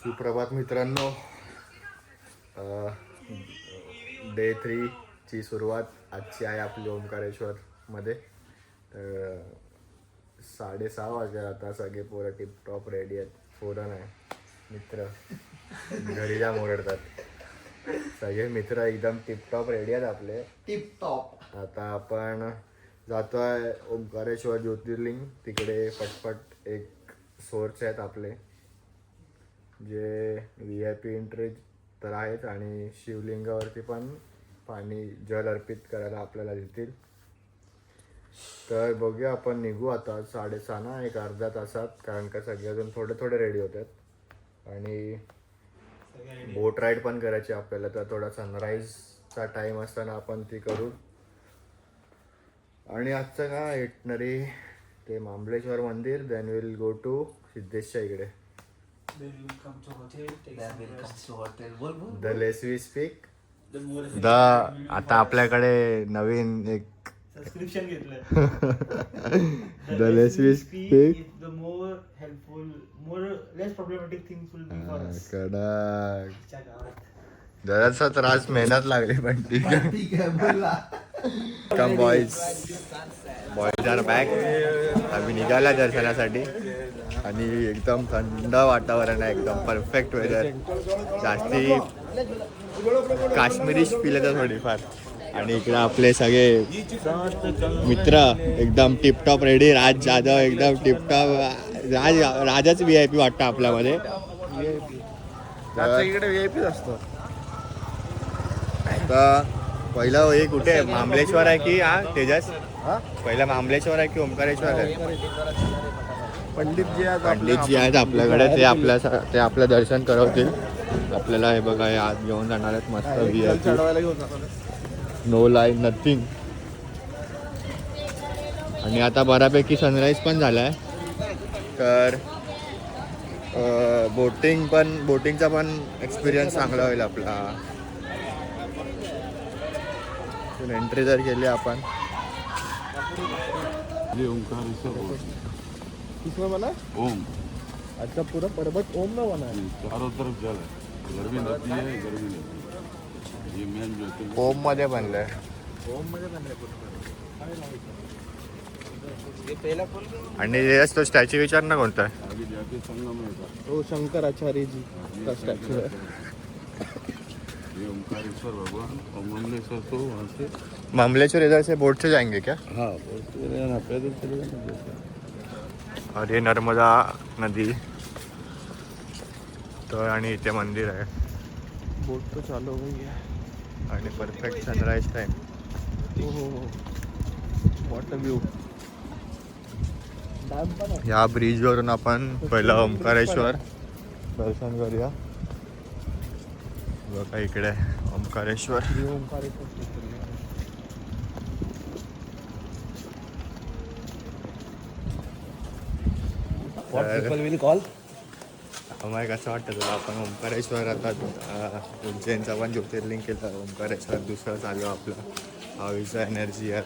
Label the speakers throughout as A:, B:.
A: सुप्रभात मित्रांनो, डे 3 ची सुरुवात आजची आहे आपली ओंकारेश्वर मध्ये. तर 6:30 वाजले आता. सगळे पोरं टिपटॉप रेडी आहेत. पोरं नाही, मित्र घरी जा ओरडतात. सगळे मित्र एकदम टिपटॉप रेडी आहेत आपले.
B: टिपटॉप.
A: आता आपण जातोय ओंकारेश्वर ज्योतिर्लिंग. तिकडे पटपट एक सोर्स आहेत आपले, जे VIP एंट्री तर आहेत आणि शिवलिंगावरती पण पाणी जल अर्पित करायला आपल्याला देतील. तर बघूया, आपण निघू आता 6:30 ना, एक अर्ध्या तासात. कारण का सगळे अजून थोडे थोडे रेडी होतात आणि बोट राईड पण करायची आपल्याला. तर थोडा सनराईजचा टाईम असताना आपण ती करू. आणि आजचं का इटनरी ते महाबळेश्वर मंदिर, देन विल गो टू सिद्धेशच्या इकडे. The less we speak the. आता आपल्याकडे नवीन एक
C: सबस्क्रिप्शन घेतलंय.
A: The less we speak
C: the more helpful, more less problematic things will be for us.
A: जरासा त्रास, मेहनत लागली, पण ठीक आहे.
B: ठीक आहे, बोला.
A: कम बॉईज आर बॅक. आम्ही निघाला दर्शनासाठी आणि एकदम थंड वातावरण आहे, एकदम परफेक्ट वेदर. जास्ती काश्मीरी फील येतं थोडीफार. आणि इकडे आपले सगळे मित्र एकदम टिपटॉप रेडी. राज जाधव एकदम टिपटॉप. राजाच VIP वाटतं आपल्यामध्ये.
B: इकडे VIP असतो.
A: आता पहिला हे कुठे, महाबळेश्वर आहे की तेजस? पहिला महाबळेश्वर आहे की ओंकारेश्वर आहे? पंडितजी आहेत आपल्याकडे. ते आपलं दर्शन करवतील आपल्याला. हे बघा, हे आत घेऊन जाणार आहेत मस्त VIP. No line, nothing. आणि आता बऱ्यापैकी सनराईज पण झाला आहे. तर बोटिंगचा पण एक्सपिरियन्स चांगला होईल आपला. एंट्री जर केली आपण.
B: किसमें बना?
D: ओम.
B: अच्छा, पूरा पर्वत ओम में बना है.
D: चारों तरफ जल है. गर्मी नदी है, गर्मी नदी. ये मेन ज्योतिर्लिंग
A: ओम मध्ये बनलंय.
B: ओम मध्ये बनले पूर्ण.
A: आणि तो स्टॅच्यू विचार ना कोणता आहे?
D: आगे जाके संगम है का.
B: तो शंकराचार्य जी का स्टैचू है.
D: ये ओंकारेश्वर भगवान और ममलेश्वर तो वहाँ से.
A: महाबळेश्वर इधर से बोट से जाएंगे क्या?
D: हाँ, पैदल चले जाना.
A: और ये नर्मदा नदी. तर आणि इथे मंदिर आहे.
B: बोट तो चालू हो गई है.
A: आणि परफेक्ट सनराईज टाइम.
B: हो. What a view. डॅम पण आहे.
A: या ब्रिजवरून आपण पहिलं ओंकारेश्वर दर्शन करूया. बघा इकडे ओंकारेश्वर.
B: ओंकारेश्वर.
A: आम्हाला कसं वाटतं तुला? आपण ओंकारेश्वर आता उज्जैनचा पण ज्योतिर्लिंग केलं. ओंकारेश्वर दुसरं चालू आपलं. हाऊ इज द एनर्जी यार?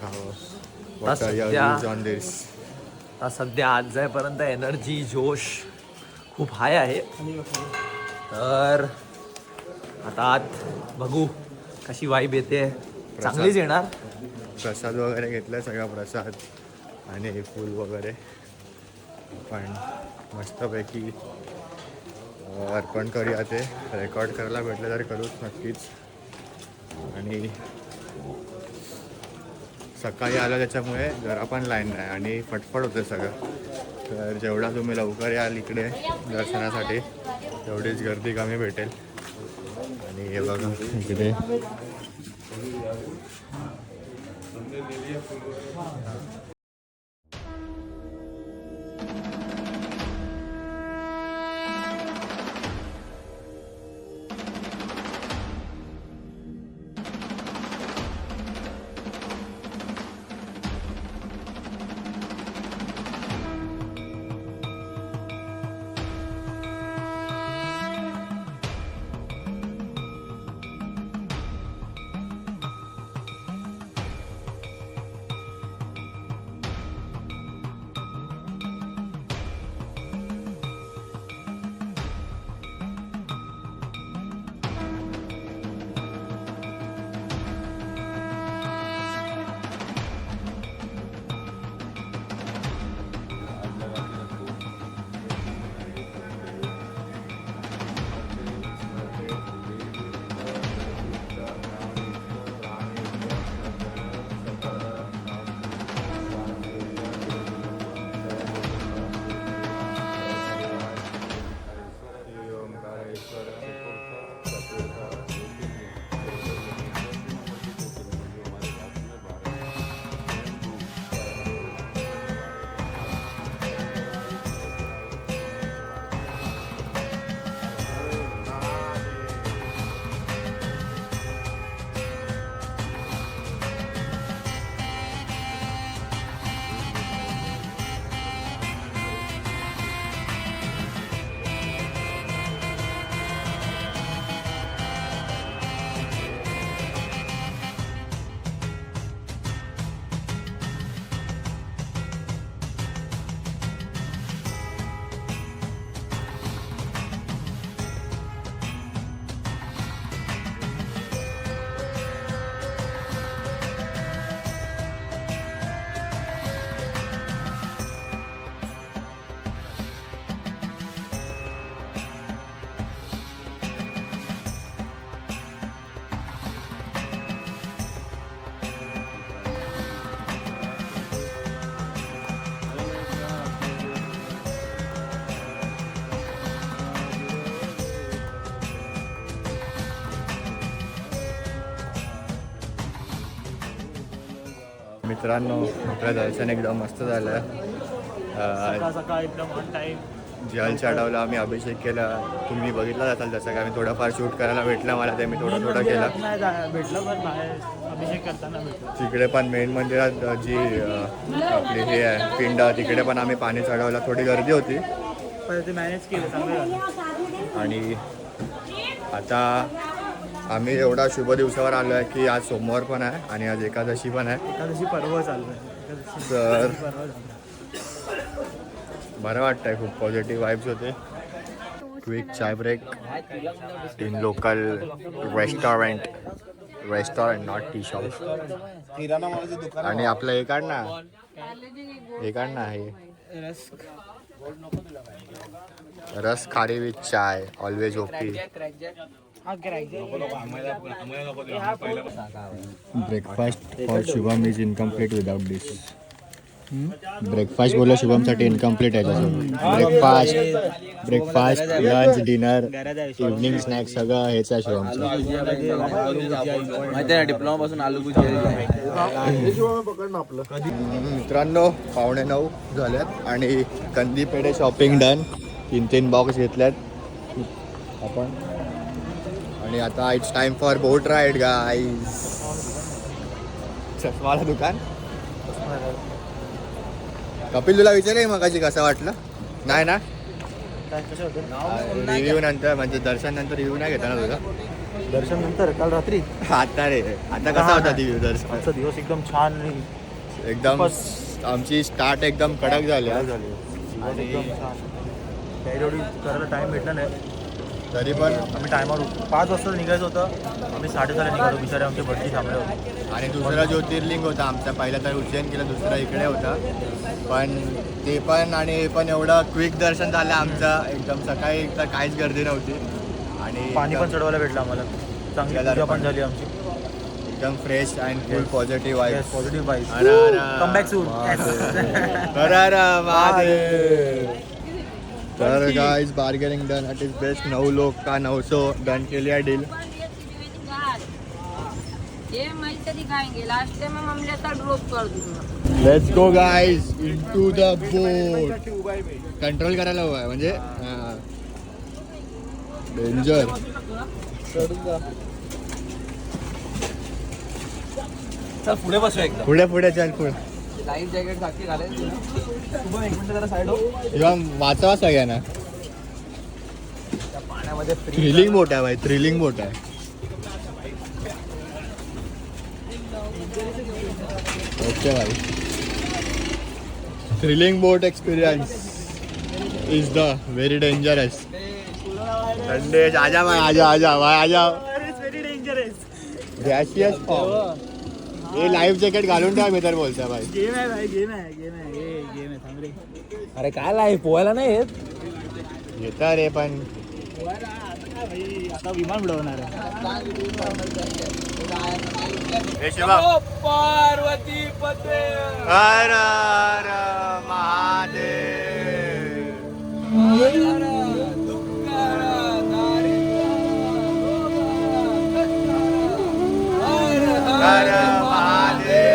A: What are your views on this?
E: सध्या आज जाईपर्यंत एनर्जी, जोश खूप हाय आहे. तर आता आत बघू कशी वाईब येते. चांगलीच येणार.
A: प्रसाद वगैरे घेतला, सगळा प्रसाद आणि फूल वगैरे पण मस्तपैकी अर्पण करूया. ते रेकॉर्ड करायला भेटलं तर करूच नक्कीच. आणि सकाळी आलं त्याच्यामुळे जरा पण लाईन नाही आणि फटफट होतं सगळं. तर जेवढा तुम्ही लवकर याल इकडे दर्शनासाठी तेवढीच गर्दी कमी भेटेल. आणि हे बघा इकडे मित्रांनो आपलं दर्शन एकदम मस्त झालं.
C: सकाळ एकदम ऑन टाइम.
A: जल चढवला आम्ही, अभिषेक केला. तुम्ही बघितलं असाल जसं काय मी थोडंफार शूट करायला भेटलं मला, ते मी थोडं केलं.
C: नाही भेटलं पण बाहेर अभिषेक करताना भेटलं.
A: तिकडे पण मेन मंदिरात जी आपली हे आहे पिंड, तिकडे पण आम्ही पाणी चढवलं. थोडी गर्दी होती
C: पण ते मॅनेज केलं, चांगलं झालं.
A: आणि आता आम्ही एवढा शुभ दिवसावर आलो आहे की आज सोमवार पण आहे आणि आज एकादशी पण आहे.
C: एकादशी पर्व चालू आहे.
A: तर
C: पर्व झालं.
A: बरं वाटतंय, खूप पॉझिटिव्ह वाईब्स होते. Quick chai break in local restaurant not tea shop. आणि आपलं हे काढ ना, हे रस खारी with chai always OP. Breakfast for Shubham is incomplete without this. Breakfast बोललो शुभमसाठी इनकम्प्लीट आहे त्याच्यासोबत. Breakfast lunch dinner evening snack सगळं हेच आहे शुभमचं.
B: माहिती आहे डिप्लोमा पासून आलू
A: मित्रांनो 8:45 झाल्यात आणि कंदी पेढे शॉपिंग डन. 3 बॉक्स घेतल्यात आपण आणि आता it's time for boat ride guys. चष्माला दुकान. कपिल तुला विचारेल मगाशी कसं वाटलं? नाही ना, रिव्ह्यू नंतर म्हणजे दर्शन नंतर रिव्ह्यू नाही घेता ना तुझा?
C: दर्शन नंतर काल रात्री
A: आता रे, आता कसा होता रिव्ह्यू दर्शन?
C: आजचा दिवस एकदम छान
A: एकदम आमची स्टार्ट एकदम कडक झाली आज.
C: आणि एकदम छान. एवढी करायला टाइम भेटला नाही
A: तरी पण
C: आम्ही टायमावर 5 वाजता निघायचं होतं. आम्ही 6:30 निघालो. बिचारे आमचे भट्टी थांबले होते.
A: आणि दुसरा ज्योतिर्लिंग होता आमचा. पहिला तर उज्जैन केलं, दुसरा इकडे होता. पण ते पण आणि हे पण एवढं क्विक दर्शन झालं आमचं. एकदम सकाळी एकदा काहीच गर्दी नव्हती आणि
C: पाणी पण चढवायला भेटलं आम्हाला. चांगली पूजा पण झाली आमची.
A: एकदम fresh and full positive vibes.
C: Positive vibes.
A: Come
C: back soon.
A: तर guys bargaining done at is best. 9 लोग का 900 डन के लिए डील.
F: ये मैं तो दिखाएंगे लास्ट टाइम हम लेता ड्रॉप कर दूंगा.
A: Let's go guys into the boat. Control करायला हवं आहे म्हणजे डेंजर.
B: चल पुढे बसू एकदा.
A: पुढे चल पुढे.
B: लाईफ जॅकेट सारखी घालायची. शुभम 1 मिनिट जरा साईड हो.
A: किंवा वाचवा सगळ्यांना.
B: पाण्यामध्ये
A: थ्रिलिंग बोट आहे भाई, थ्रिलिंग बोट आहे. ओके भाई, thrilling boat experience is the very dangerous. संदेश आजा भाई, आजा भाई, आजा.
C: Very dangerous.
A: Gaseous form. हे लाईफ जॅकेट घालून ठेवा मी तर बोलतोय भाई.
C: गेम आहे भाई, गेम आहे थांब रे.
B: अरे काय लाईफ पोहायला नाही येत.
A: येतं रे पण
C: आता विमान उडवणार आहे.
B: पार्वती पते.
A: हर हर महादेव. हर महादेव.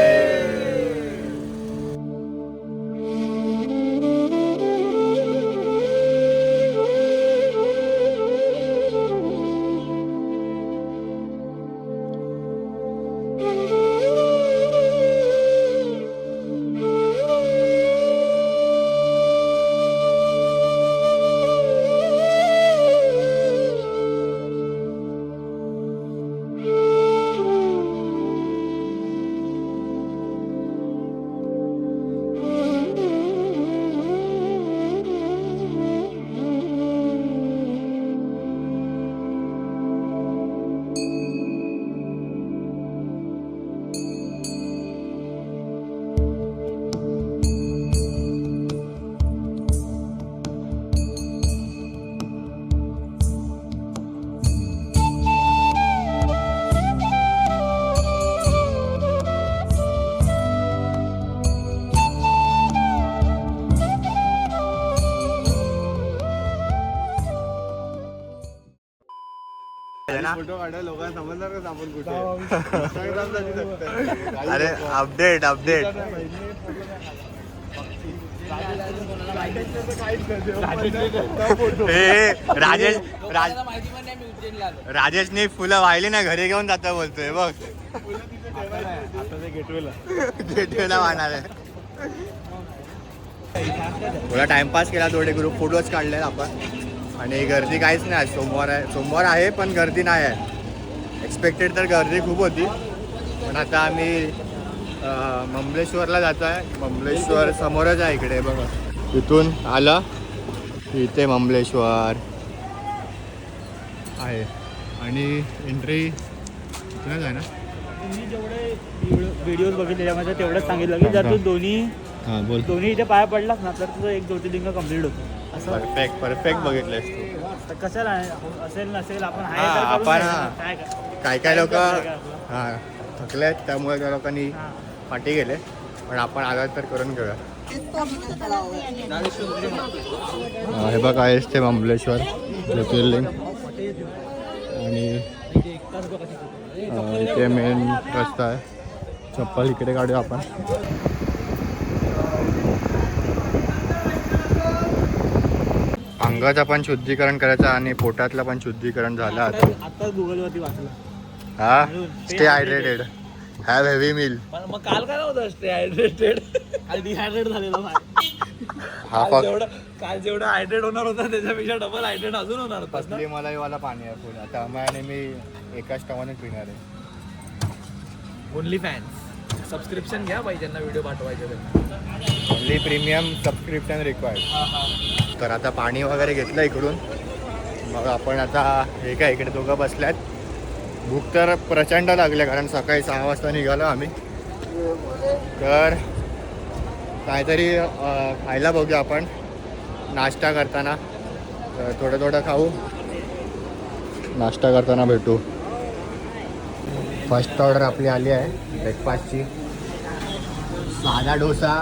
E: आहे ना.
A: फोटो काढायला लोकांना समजणार का आपण कुठे Instagramसाठी जगतोय.
E: अरे अपडेट राजेशने फुलं वाहिली ना घरी घेऊन जाता बोलतोय बघ. गेटवेला वाहणार आहे. थोडा टाइमपास केला, थोडे ग्रुप फोटोज काढले आपण. आणि गर्दी काहीच नाही. आज सोमवार आहे पण गर्दी नाही आहे. एक्सपेक्टेड तर गर्दी खूप होती, पण आता आम्ही मंबलेश्वरला जातो आहे. मंबलेश्वर समोरच आहे इकडे बघा. तिथून आलं इथे मंबलेश्वर आहे आणि एंट्री इथूनच आहे ना.
C: मी जेवढे व्हिडिओज बघितले त्यामध्ये तेवढंच सांगितलं की जर तू
E: हां बोल.
C: दोन्ही इथे पाया पडलास ना तर तुझं एक ज्योतिर्लिंग कम्प्लीट होतं. असं
E: परफेक्ट बघितलंयस तू.
C: तर कशाला असेल नसेल आपण आहे
E: हां,
C: तर करून
E: आपण
C: घ्यायचं.
E: हां.
C: काय
E: काय लोक
C: आपलं.
E: हां थकले आहेत त्यामुळे त्या लोकांनी
C: हां.
E: पाठी गेले, पण आपण आला तर करून घेऊया. हे बघ आहेच ते मंबलेश्वर ज्योतिर्लिंग आणि इथे मेन रस्ता आहे. चप्पल इकडे काढूया आपण. अंगाचं पण शुद्धीकरण करायचं आणि पोटातलं पण शुद्धीकरण झालं आता.
C: आता गुगलवरती वाचलं.
E: हा stay hydrated, have heavy meal.
B: मग काल काय नव्हतं स्टे हायड्रेटेड.
C: डिहायड्रेट झालेलं
E: हा फक्त
B: काल जेवढं हायड्रेट होणार होता त्याच्यापेक्षा डबल हायड्रेट अजून होणार होता.
E: कसली मलाई वाला पाणी आहे फुल. आता आणि मी एकाच टवाने पिणार आहे.
B: ओनली फॅन्स सबस्क्रिप्शन घ्या पाहिजे ज्यांना व्हिडिओ पाठवायचे त्यांना.
E: Only premium subscription required. तर आता पाणी वगैरे घेतलं इकडून. मग आपण आता हे काय इकडे दोघं बसल्यात. भूक तर प्रचंड लागले कारण सकाळी 6 वाजता निघालो आम्ही. तर काहीतरी खायला बघूया आपण नाश्ता करताना. थोडं खाऊ, नाश्ता करताना भेटू. फर्स्ट ऑर्डर आपली आली आहे ब्रेकफास्टची. साधा डोसा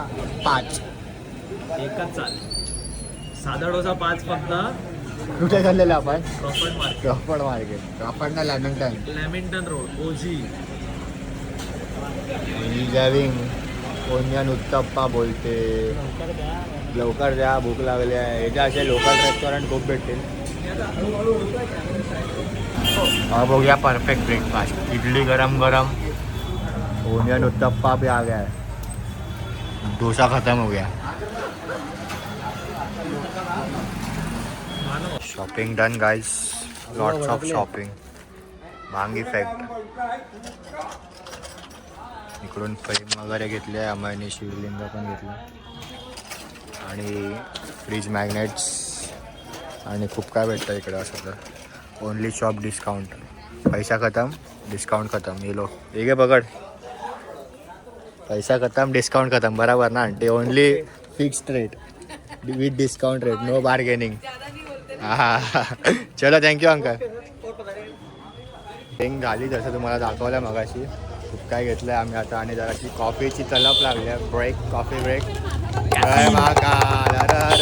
E: 5.
B: एकच चालेल. साधा डोसा 5 फक्त.
E: कुठे खाल्लेलं आपण?
B: Crawford market.
E: Crawford market. Crawford ना
B: लॅमिंग्टन रोड ओजी.
E: ओनियन उत्तप्पा बोलते. लवकर द्या, भूक लागली आहे. इथे असे लोकल रेस्टॉरंट खूप भेटतील. हा बघूया परफेक्ट ब्रेकफास्ट. इडली गरम गरम, ओनियन उत्तप्पा भी आ गया है. डोसा खत्म हो गया. Shopping done guys. Lots of shopping. Bhang effect. इकडून फ्रेम वगैरे घेतले आहे आम्ही. शिवलिंग पण घेतलं आणि फ्रीज मॅग्नेट्स आणि खूप काय भेटतं इकडं. असं तर ओनली शॉप डिस्काउंट. पैसा खतम डिस्काउंट खतम. ये लो ठीक आहे पकड. पैसा खतम डिस्काउंट खतम. बराबर ना aunty. Only fixed rate with discount rate, no bargaining. हा चलो थँक्यू अंकल. थिंग झाली जसं तुम्हाला दाखवलं मगाशी. खूप काय घेतलं आहे आम्ही आता आणि जराशी कॉफीची तलप लागली आहे. Break, coffee break. जय महाकाल, हर हर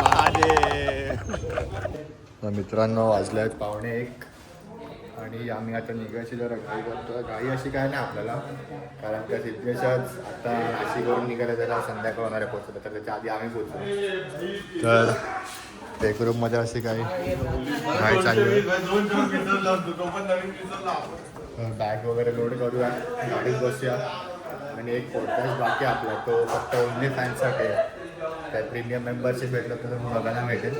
E: महादेव. तर मित्रांनो वाजले आहेत 1:15 आणि आम्ही आता निघायची जरा घाई करतो. घाई अशी काय नाही आपल्याला कारण का सिद्धेशच आता नाशिकवरून निघायला जरा संध्याकाळ होणार आहे पोहोचलं, तर त्याच्या आधी आम्ही पोहोचलो. तर एक रूममध्ये अशी काही घाई चालू आहे. बॅग वगैरे लोड करूया, गाडीत बसूया आणि एक पॉडकास्ट बाकी आपला तो फक्त ओनली फॅन्ससाठी आहे. काय प्रीमियम मेंबरशिप भेटलं तर बघायला भेटेल.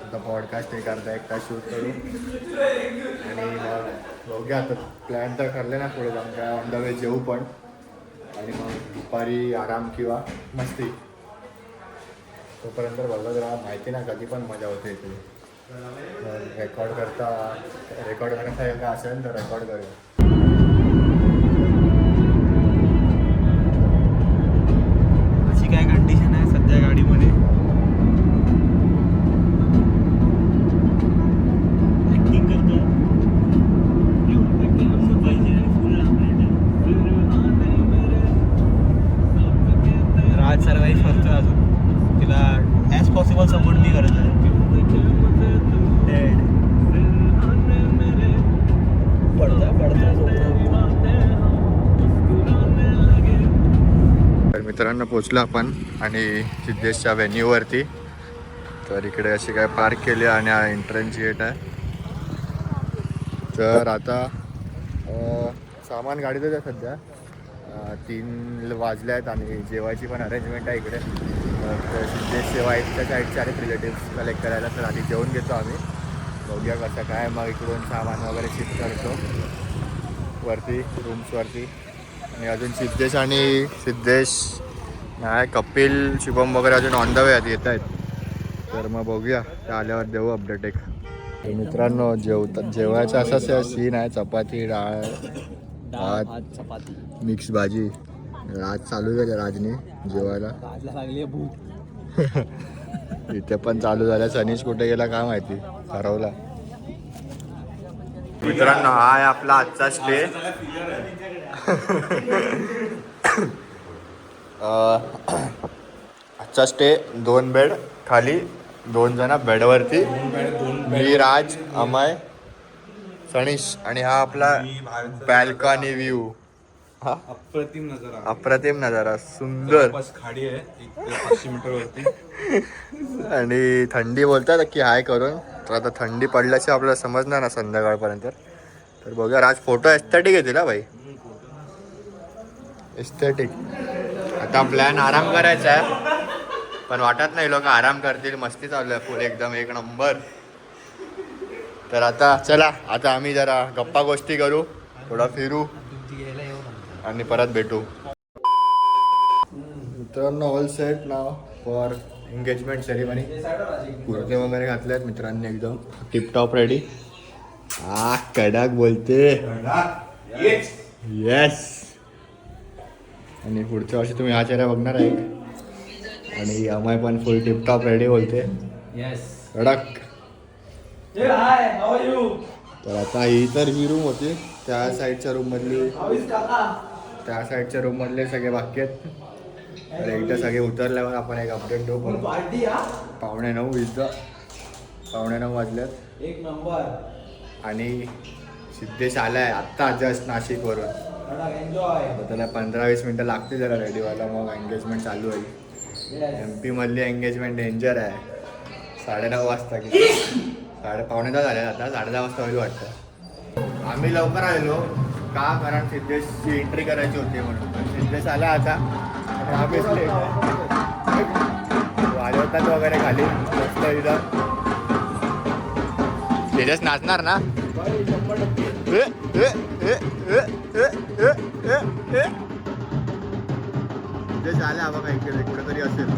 E: आता पॉडकास्ट एक अर्धा 1 तास शूट करू आणि मग बघूया. आता प्लॅन तर ठरले ना पुढे जाऊन काय ऑन द वे जेऊ पण आणि मग दुपारी आराम किंवा मस्ती. तोपर्यंत बघत राहा. माहिती ना कधी पण मजा होते इकडे. रेकॉर्ड करायचं असेल तर रेकॉर्ड करूया.
C: अशी काय कंडिशन आहे सध्या गाडीमध्ये. ऍक्टिंग करतोय राज सर्वाईव्ह करतोय अजून. तिला ॲज पॉसिबल सपोर्ट मी करत आहे.
E: मित्रांनो पोचलो आपण आणि सिद्धेशच्या व्हेन्यूवरती. तर इकडे अशी काय पार्क केली आणि हा एंट्रन्स गेट आहे. तर आता सामान गाडीतच आहे सध्या. 3 वाजले आहेत आणि जेवायची पण अरेंजमेंट आहे इकडे. तर सिद्धेश वाईफच्या साईडचे आले रिलेटिव्स कलेक्ट करायला. तर आधी जेवून घेतो आम्ही, बघूया कसं काय. मग इकडून सामान वगैरे शिफ्ट करतो वरती रूम्सवरती. आणि अजून सिद्धेश नाही कपिल शुभम वगैरे अजून ऑन द वे येत आहेत. तर मग बघूया त्या आल्यावर देऊ अपडेट एक. तर मित्रांनो जेवायचा असा सीन आहे. चपाती, डाळ, भात,
B: चपाती,
E: मिक्स भाजी. राज चालू झालं राजने जेवायला.
B: लागली भूक.
E: इथे पण चालू झालं. सनीश कुठे गेला काय माहिती, हरवला. मित्रांनो हा आहे आपला आजचा स्टे. आजचा स्टे 2 बेड खाली, 2 जण बेडवरती. मी, राज, अमय, सनीश आणि हा आपला बॅल्कनी व्ह्यू. हा अप्रतिम नजारा सुंदर.
D: खाडी आहे 500 मीटर वरती.
E: आणि थंडी बोलतात की हाय करून. तर आता थंडी पडल्याची आपल्याला समजणार ना संध्याकाळपर्यंत. तर बघूया. राज फोटो एस्थेटिक येतील हा भाई, एस्थेटिक. आता प्लॅन आराम करायचा आहे, पण वाटत नाही लोक आराम करतील. मस्ती चालू आहे फुल एकदम 1 नंबर. तर आता चला, आता आम्ही जरा गप्पा गोष्टी करू, थोडा फिरू आणि परत भेटू. मित्रांनो all set now for engagement ceremony. कुर्ते वगैरे घातले आहेत मित्रांनी एकदम टिपटॉप रेडी. कडक बोलते. येस. आणि पुढच्या वर्षी तुम्ही हा चेहरा बघणार आहे. आणि अमय पण फुल टिपटॉप रेडी बोलते. कडक. तर आता ही तर ही रूम होती. त्या साईडच्या रूम मधले सगळे बाकी आहेत. तर एकदा सगळे उतरल्यावर आपण एक अपडेट देऊ. 9:20 वाजल्यात.
B: 1 नंबर.
E: आणि सिद्धेश आलाय आत्ता जस्ट नाशिकवरून. त्याला 15-20 मिनटं लागतील जरा रेडी व्हायला, मग एंगेजमेंट चालू होईल. MP मधली एंगेजमेंट डेंजर आहे. 9:30 वाजता की 9:15 झाले आता, 10:30 वाजता होईल वाटतं. आम्ही लवकर आलेलो का, कारण सिद्धेशची एंट्री करायची होती म्हणून. पण सिद्धेश आला आता आणि आम्हीच लेट वाजवतात वगैरे खाली मस्त इथं. सिद्धेश नाचणार ना. सिद्धेश आला बघा इकडे तरी असेल.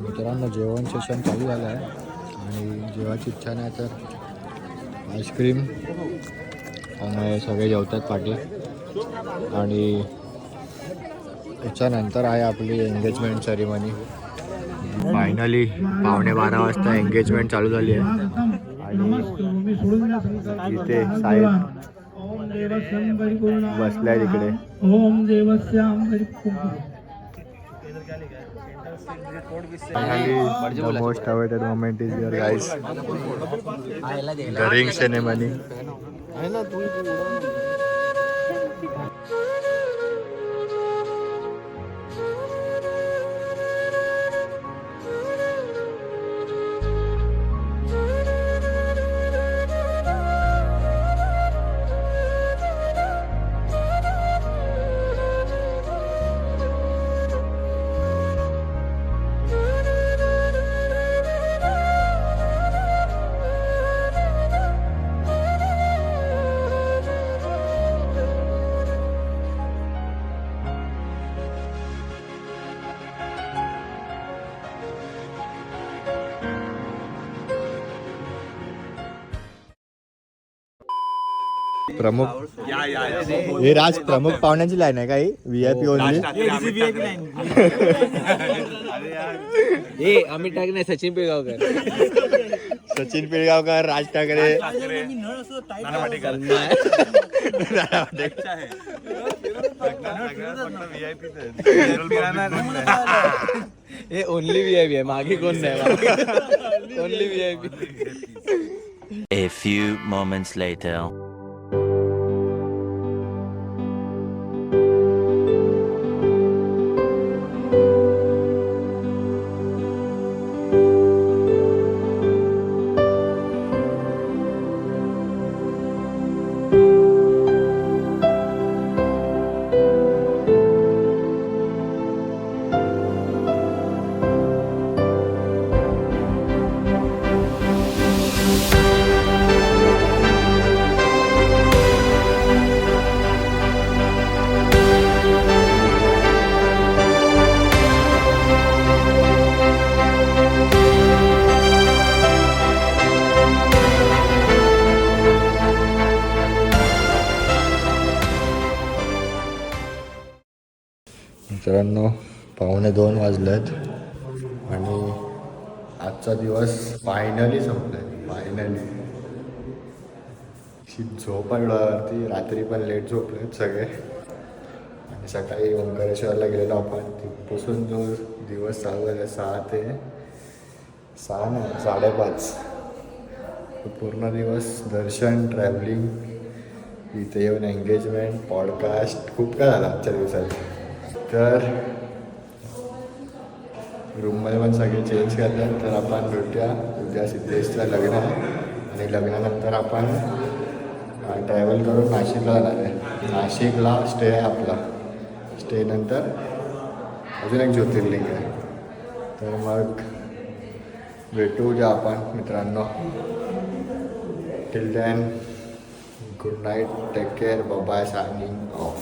E: मित्रांनो जेवण सेशन चालू झालं आहे आणि जेवायची इच्छा नाही तर आईस्क्रीम आणि सगळे जेवतात पाठी. आणि त्याच्यानंतर आहे आपली एंगेजमेंट सेरेमनी. फायनली 11:15 वाजता एंगेजमेंट चालू झाली आहे. आणि इथे साहेब बसलाय तिकडे. Finally, the most awaited moment is here, guys. The ring ceremony. प्रमुख हे राज प्रमुख पाहुण्यांची लाईन आहे काही VIP ओनली.
B: ए आम्ही टाकणे सचिन पिळगावकर,
E: सचिन पिळगावकर, राज ठाकरे,
B: हे ओनली VIP आहे, मागे कोण नाही. Only VIP.
G: A few moments later.
E: मित्रांनो 1:45 वाजलेत आणि आजचा दिवस फायनली संपलाय. फायनली झोप आहे डोळ्यावरती. रात्री पण लेट झोपलेत सगळे आणि सकाळी ओंकारेश्वरला गेलेलो आपण. तिथपासून जो दिवस चालू आहे 6 ते 6 नाही 5:30 पूर्ण दिवस दर्शन, ट्रॅव्हलिंग, इथे येऊन एंगेजमेंट, पॉडकास्ट, खूप काय झालं आजच्या दिवसात. तर रूममध्ये पण सगळे चेंज करतात. तर आपण भेटूया उद्या. सिद्धेशचं लग्न आहे आणि लग्नानंतर आपण ट्रॅव्हल करून नाशिकला जाणार आहे. नाशिकला स्टे आहे आपला. स्टे नंतर अजून एक ज्योतिर्लिंग आहे. तर मग भेटू उद्या आपण मित्रांनो. Till then good night, take care, bye, signing of.